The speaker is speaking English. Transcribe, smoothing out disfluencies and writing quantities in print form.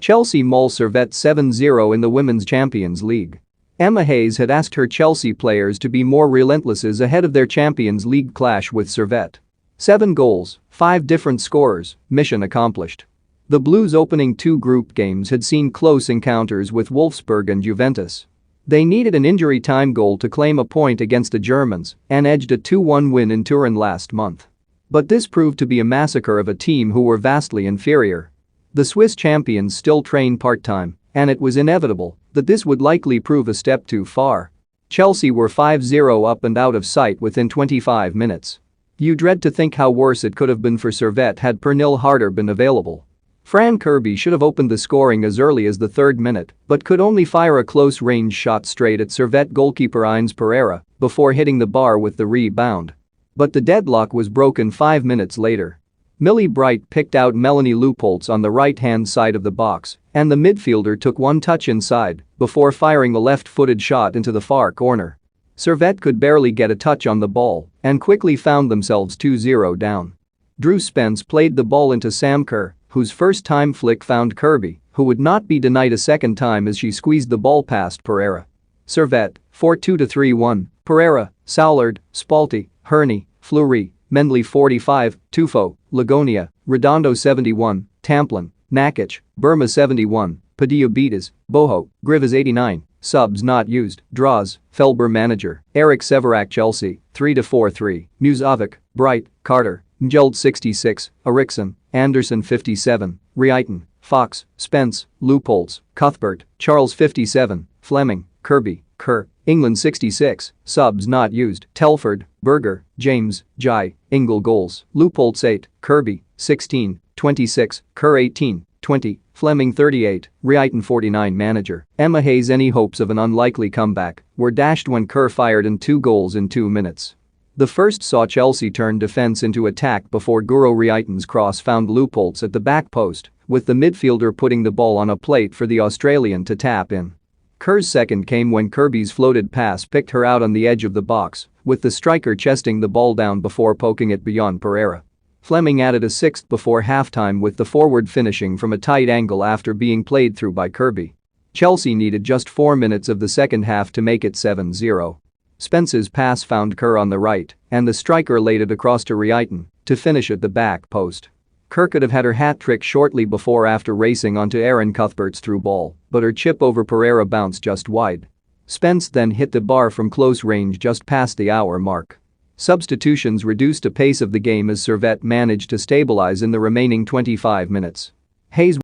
Chelseamaul Servette 7-0 in the Women's Champions League. Emma Hayes had asked her Chelsea players to be more relentless ahead of their Champions League clash with Servette. 7 goals, 5 different scorers, mission accomplished. The Blues' opening 2 group games had seen close encounters with Wolfsburg and Juventus. They needed an injury time goal to claim a point against the Germans and edged a 2-1 win in Turin last month. But this proved to be a massacre of a team who were vastly inferior. The Swiss champions still train part-time, and it was inevitable that this would likely prove a step too far. Chelsea were 5-0 up and out of sight within 25 minutes. You dread to think how worse it could have been for Servette had Pernille Harder been available. Fran Kirby should have opened the scoring as early as the 3rd minute but could only fire a close-range shot straight at Servette goalkeeper Ines Pereira before hitting the bar with the rebound. But the deadlock was broken 5 minutes later. Millie Bright picked out Melanie Leupolz on the right-hand side of the box, and the midfielder took one touch inside before firing a left-footed shot into the far corner. Servette could barely get a touch on the ball and quickly found themselves 2-0 down. Drew Spence played the ball into Sam Kerr, whose first-time flick found Kirby, who would not be denied a second time as she squeezed the ball past Pereira. Servette, 4-2-3-1, Pereira, Soulard, Spalti, Herney, Fleury, Mendley 45, Tufo, Lagonia, Redondo 71, Tamplin, Nakic, Burma 71, Padilla Beatas, Boho, Grivas 89, subs not used, draws, Felber manager, Eric Severac Chelsea, 3-4-3, Musovic, Bright, Carter, Mjeld 66, Eriksson, Anderson 57, Rieiton, Fox, Spence, Leupolz, Cuthbert, Charles 57, Fleming, Kirby, Kerr, England 66, subs not used, Telford, Berger, James, Jai, Ingle goals, Leupolz 8, Kirby, 16, 26, Kerr 18, 20, Fleming 38, Rieiton 49 manager. Emma Hayes' any hopes of an unlikely comeback were dashed when Kerr fired in 2 goals in 2 minutes. The first saw Chelsea turn defense into attack before Guro Rieiton's cross found Leupolz at the back post, with the midfielder putting the ball on a plate for the Australian to tap in. Kerr's second came when Kirby's floated pass picked her out on the edge of the box, with the striker chesting the ball down before poking it beyond Pereira. Fleming added a 6th before halftime with the forward finishing from a tight angle after being played through by Kirby. Chelsea needed just 4 minutes of the second half to make it 7-0. Spence's pass found Kerr on the right, and the striker laid it across to Rieiton to finish at the back post. Kerr could have had her hat-trick shortly before after racing onto Aaron Cuthbert's through ball, but her chip over Pereira bounced just wide. Spence then hit the bar from close range just past the hour mark. Substitutions reduced the pace of the game as Servette managed to stabilize in the remaining 25 minutes. Hayes